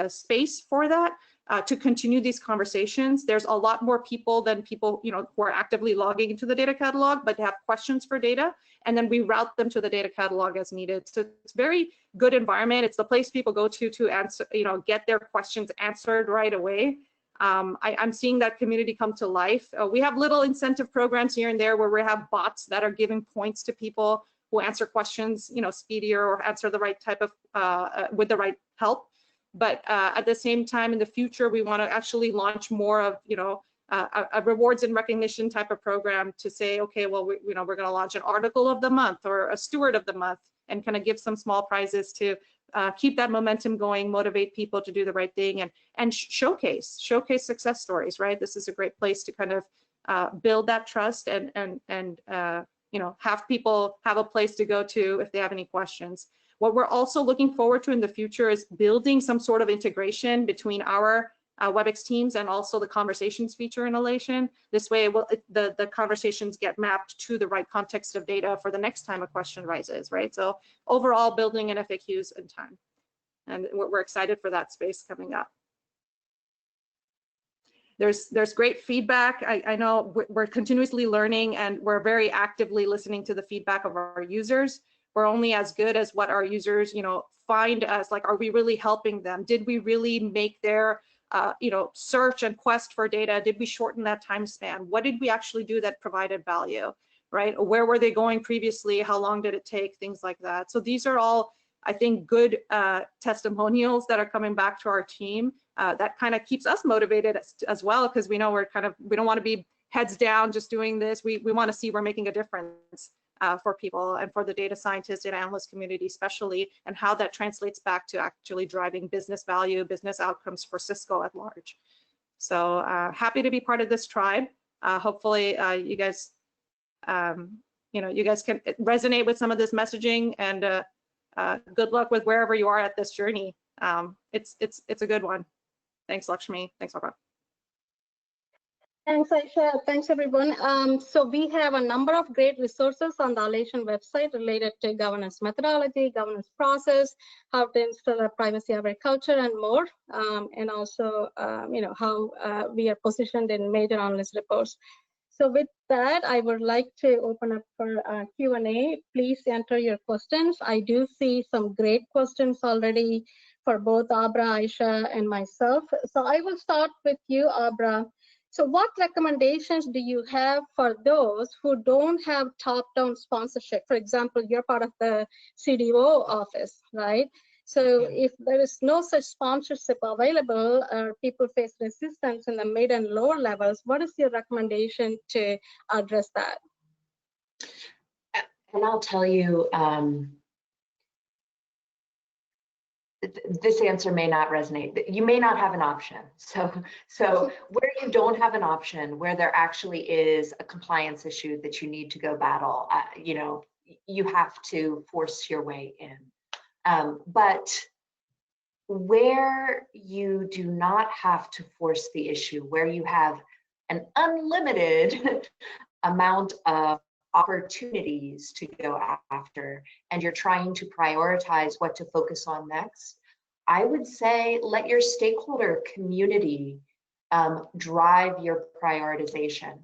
space for that to continue these conversations. There's a lot more people than people, who are actively logging into the data catalog, but have questions for data, and then we route them to the data catalog as needed. So it's a very good environment. It's the place people go to answer, get their questions answered right away. I'm seeing that community come to life. We have little incentive programs here and there where we have bots that are giving points to people who answer questions, speedier or answer the right type of, with the right help. But at the same time, in the future, we want to actually launch more of, a rewards and recognition type of program to say, okay, well, we're going to launch an article of the month or a steward of the month, and kind of give some small prizes to keep that momentum going, motivate people to do the right thing, and showcase success stories, right? This is a great place to kind of build that trust and have people have a place to go to if they have any questions. What we're also looking forward to in the future is building some sort of integration between our WebEx Teams and also the conversations feature in Alation. This way, the conversations get mapped to the right context of data for the next time a question rises, right? So overall, building in FAQs in time. And we're excited for that space coming up. There's great feedback. I know we're continuously learning, and we're very actively listening to the feedback of our users. We're only as good as what our users, find us. Like, are we really helping them? Did we really make their, search and quest for data? Did we shorten that time span? What did we actually do that provided value, right? Where were they going previously? How long did it take? Things like that. So these are all, I think, good testimonials that are coming back to our team. That kind of keeps us motivated as well, because we know we don't want to be heads down just doing this. We want to see we're making a difference for people and for the data scientists and analyst community especially, and how that translates back to actually driving business value, business outcomes for Cisco at large. So happy to be part of this tribe. Hopefully you guys, you guys can resonate with some of this messaging, and good luck with wherever you are at this journey. It's a good one. Thanks, Lakshmi. Thanks, Abra. Thanks, Aisha. Thanks, everyone. So we have a number of great resources on the Alation website related to governance methodology, governance process, how to instill a privacy-aware culture, and more. And also, how we are positioned in major analyst reports. So with that, I would like to open up for Q&A. Please enter your questions. I do see some great questions already for both Abra, Aisha, and myself. So I will start with you, Abra. So what recommendations do you have for those who don't have top-down sponsorship? For example, you're part of the CDO office, right? So if there is no such sponsorship available, or people face resistance in the mid and lower levels, what is your recommendation to address that? And I'll tell you, this answer may not resonate. You may not have an option. So where you don't have an option, where there actually is a compliance issue that you need to go battle, you have to force your way in. But where you do not have to force the issue, where you have an unlimited amount of opportunities to go after, and you're trying to prioritize what to focus on next, I would say let your stakeholder community drive your prioritization.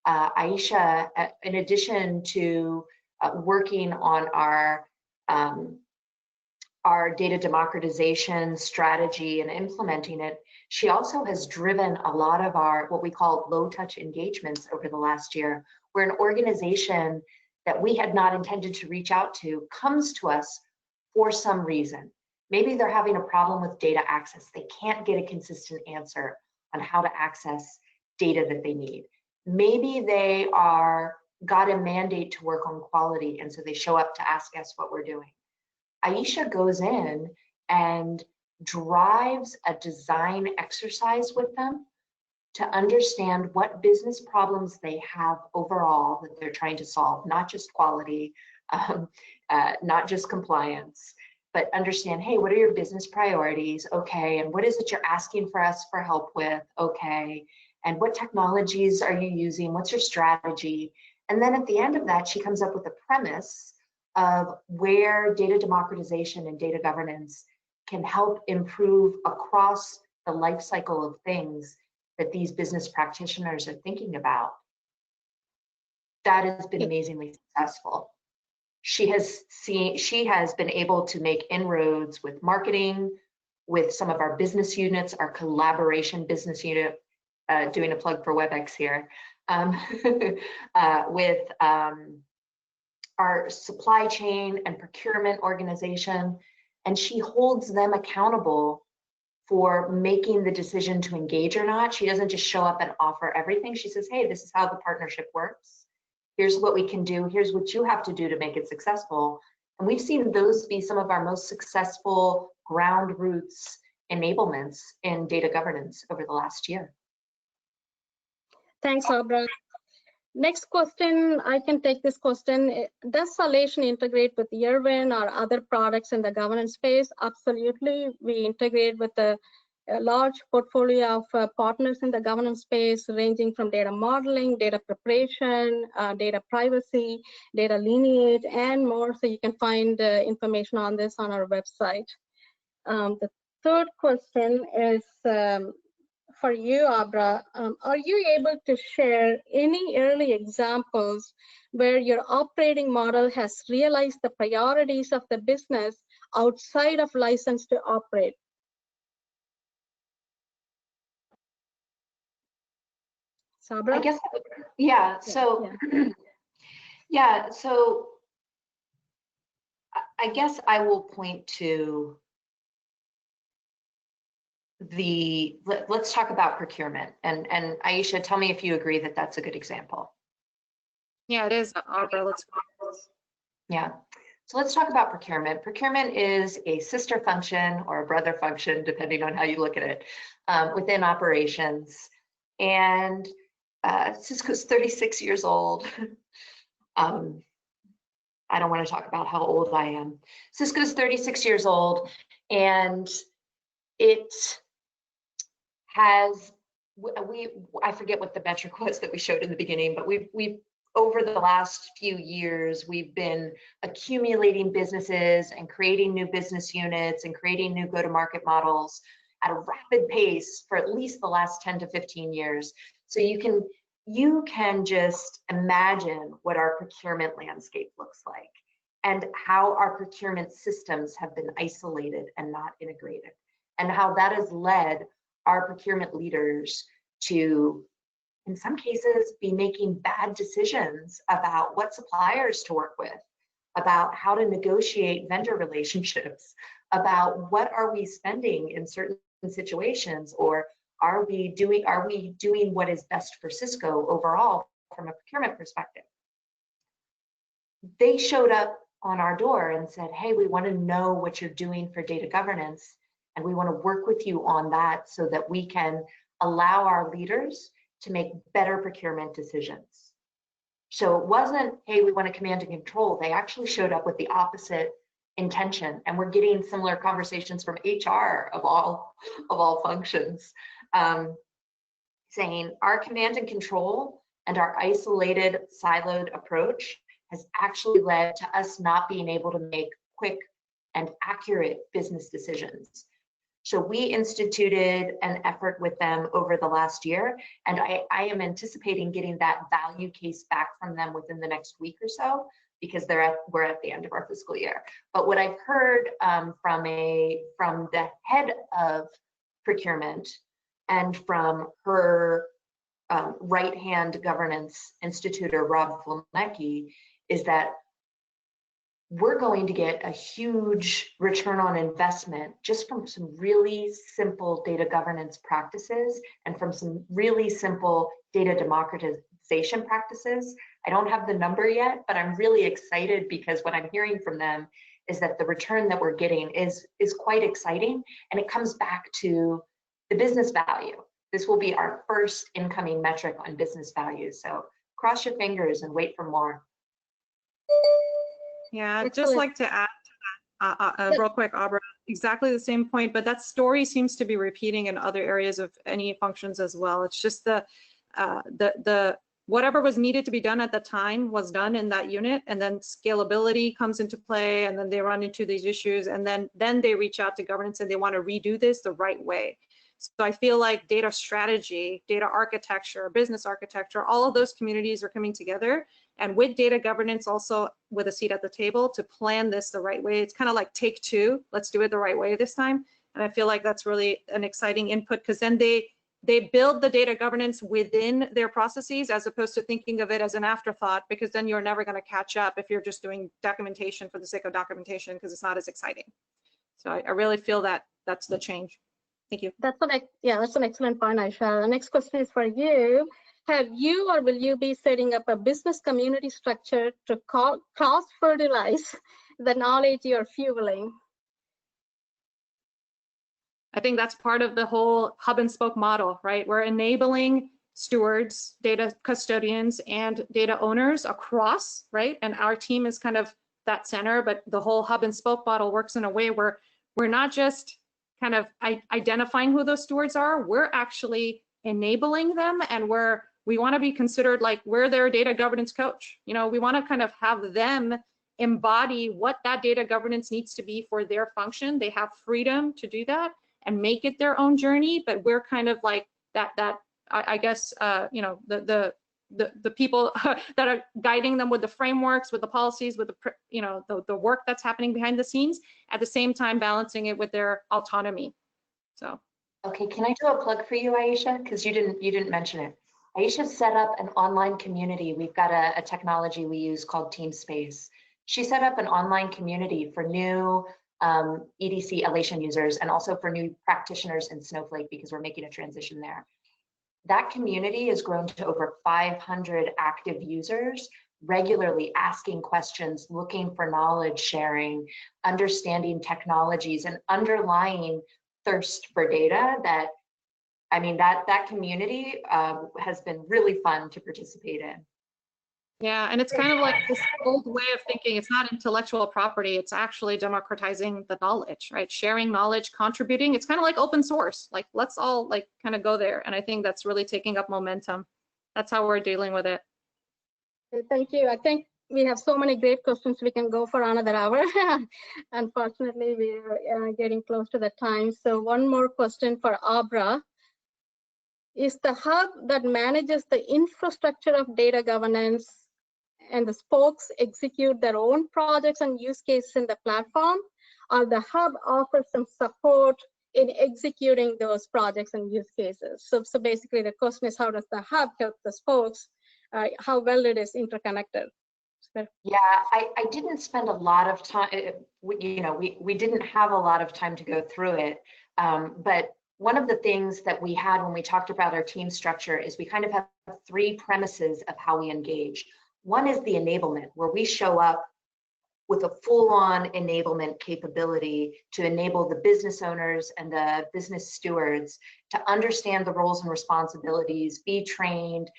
Aisha, in addition to working on our data democratization strategy and implementing it, she also has driven a lot of our what we call low touch engagements over the last year, where an organization that we had not intended to reach out to comes to us for some reason. Maybe they're having a problem with data access. They can't get a consistent answer on how to access data that they need. Maybe they got a mandate to work on quality, and so they show up to ask us what we're doing. Aisha goes in and drives a design exercise with them to understand what business problems they have overall that they're trying to solve, not just quality, not just compliance, but understand, hey, what are your business priorities? Okay, and what is it you're asking for us for help with? Okay, and what technologies are you using? What's your strategy? And then at the end of that, she comes up with a premise of where data democratization and data governance can help improve across the life cycle of things that these business practitioners are thinking about. That has been amazingly successful. She has been able to make inroads with marketing, with some of our business units, our collaboration business unit, doing a plug for WebEx here, with our supply chain and procurement organization, and she holds them accountable for making the decision to engage or not. She doesn't just show up and offer everything. She says, hey, this is how the partnership works. Here's what we can do. Here's what you have to do to make it successful. And we've seen those be some of our most successful ground roots enablements in data governance over the last year. Thanks, Abra. Next question, I can take this question. Does Alation integrate with Irwin or other products in the governance space? Absolutely. We integrate with a large portfolio of partners in the governance space, ranging from data modeling, data preparation, data privacy, data lineage, and more. So you can find information on this on our website. The third question is for you, Abra. Are you able to share any early examples where your operating model has realized the priorities of the business outside of license to operate? Sabra? I guess, yeah, so, yeah, so I guess I will point to let's talk about procurement. And Aisha, tell me if you agree that that's a good example. Yeah, it is, Abra. Yeah, so let's talk about procurement. Procurement is a sister function or a brother function, depending on how you look at it, within operations. And Cisco's 36 years old. I don't want to talk about how old I am. Cisco's 36 years old, and it has, I forget what the metric was that we showed in the beginning, but we've over the last few years, we've been accumulating businesses and creating new business units and creating new go-to-market models at a rapid pace for at least the last 10 to 15 years. So you can just imagine what our procurement landscape looks like and how our procurement systems have been isolated and not integrated, and how that has led our procurement leaders to, in some cases, be making bad decisions about what suppliers to work with, about how to negotiate vendor relationships, about what are we spending in certain situations, or are we doing what is best for Cisco overall from a procurement perspective. They showed up on our door and said, hey, we want to know what you're doing for data governance, and we want to work with you on that so that we can allow our leaders to make better procurement decisions. So it wasn't, hey, we want to command and control. They actually showed up with the opposite intention, and we're getting similar conversations from HR of all functions, saying our command and control and our isolated, siloed approach has actually led to us not being able to make quick and accurate business decisions. So we instituted an effort with them over the last year, and I am anticipating getting that value case back from them within the next week or so, because we're at the end of our fiscal year. But what I've heard from the head of procurement and from her right-hand governance institutor, Rob Flonecki, is that we're going to get a huge return on investment just from some really simple data governance practices and from some really simple data democratization practices. I don't have the number yet, but I'm really excited because what I'm hearing from them is that the return that we're getting is quite exciting, and it comes back to the business value. This will be our first incoming metric on business value. So cross your fingers and wait for more. Yeah, I'd just like to add to that real quick, Abra, exactly the same point, but that story seems to be repeating in other areas of any functions as well. It's just the whatever was needed to be done at the time was done in that unit, and then scalability comes into play, and then they run into these issues, and then they reach out to governance and they want to redo this the right way. So I feel like data strategy, data architecture, business architecture, all of those communities are coming together, and with data governance also with a seat at the table to plan this the right way. It's kind of like take two, let's do it the right way this time. And I feel like that's really an exciting input, because then they build the data governance within their processes as opposed to thinking of it as an afterthought, because then you're never going to catch up if you're just doing documentation for the sake of documentation, because it's not as exciting. So I really feel that that's the change. Thank you. That's an excellent point, Aisha. The next question is for you. Have you or will you be setting up a business community structure to cross-fertilize the knowledge you're fueling? I think that's part of the whole hub and spoke model, right? We're enabling stewards, data custodians, and data owners across, right? And our team is kind of that center, but the whole hub and spoke model works in a way where we're not just kind of identifying who those stewards are, we're actually enabling them, and we want to be considered like we're their data governance coach. You know, we want to kind of have them embody what that data governance needs to be for their function. They have freedom to do that and make it their own journey, but we're kind of like that I guess you know, the people that are guiding them with the frameworks, with the policies, with the, you know, the work that's happening behind the scenes, at the same time balancing it with their autonomy. So okay, can I do a plug for you, Aisha? Because you didn't mention it. Aisha set up an online community. We've got a technology we use called TeamSpace. She set up an online community for new EDC Alation users, and also for new practitioners in Snowflake, because we're making a transition there. That community has grown to over 500 active users, regularly asking questions, looking for knowledge sharing, understanding technologies, and underlying thirst for data. That, I mean, that community has been really fun to participate in. yeah, and it's kind of like this old way of thinking. It's not intellectual property, it's actually democratizing the knowledge, right? Sharing knowledge, contributing. It's kind of like open source. Like, let's all like kind of go there. And I think that's really taking up momentum. That's how we're dealing with it. Thank you. I think we have so many great questions. We can go for another hour. Unfortunately, we are getting close to the time. So one more question for Abra. Is the hub that manages the infrastructure of data governance and the spokes execute their own projects and use cases in the platform, or the hub offers some support in executing those projects and use cases? So basically the question is, how does the hub help the spokes, how well it is interconnected? Yeah, I didn't spend a lot of time, you know, we didn't have a lot of time to go through it, but one of the things that we had when we talked about our team structure is we kind of have three premises of how we engage. One is the enablement, where we show up with a full-on enablement capability to enable the business owners and the business stewards to understand the roles and responsibilities, be trained,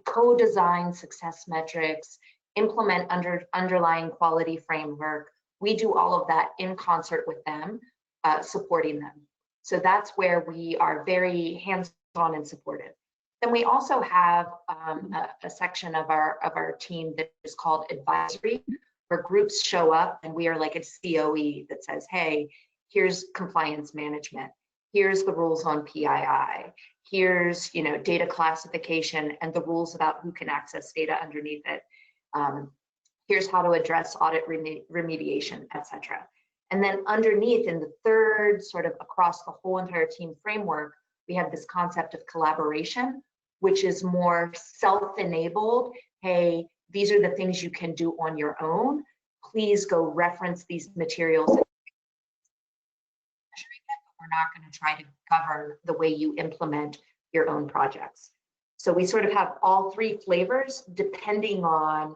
co-design success metrics, implement underlying quality framework, We do all of that in concert with them, supporting them. So that's where we are very hands-on and supportive. Then we also have a section of our team that is called advisory, where groups show up and we are like a COE that says, hey, here's compliance management, here's the rules on PII, here's data classification and the rules about who can access data underneath it. Here's how to address audit remediation, etc. And then underneath, in the third sort of across the whole entire team framework, we have this concept of collaboration, which is more self-enabled. Hey, these are the things you can do on your own. Please go reference these materials. We're not going to try to govern the way you implement your own projects. So we sort of have all three flavors depending on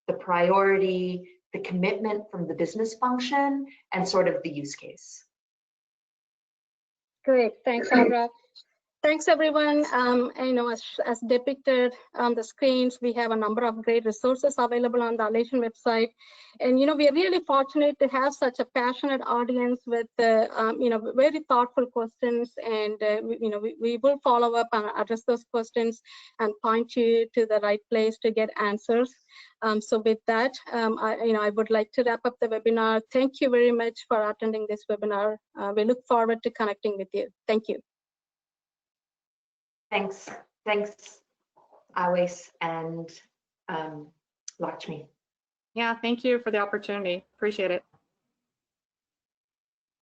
the priority, the commitment from the business function, and sort of the use case. Great, thanks, Abra. Thanks, everyone. As depicted on the screens, we have a number of great resources available on the Alation website. And, we are really fortunate to have such a passionate audience with, very thoughtful questions. And, we will follow up and address those questions and point you to the right place to get answers. So with that, I would like to wrap up the webinar. Thank you very much for attending this webinar. We look forward to connecting with you. Thank you. Thanks, Awais and Lakshmi. Yeah, thank you for the opportunity. Appreciate it.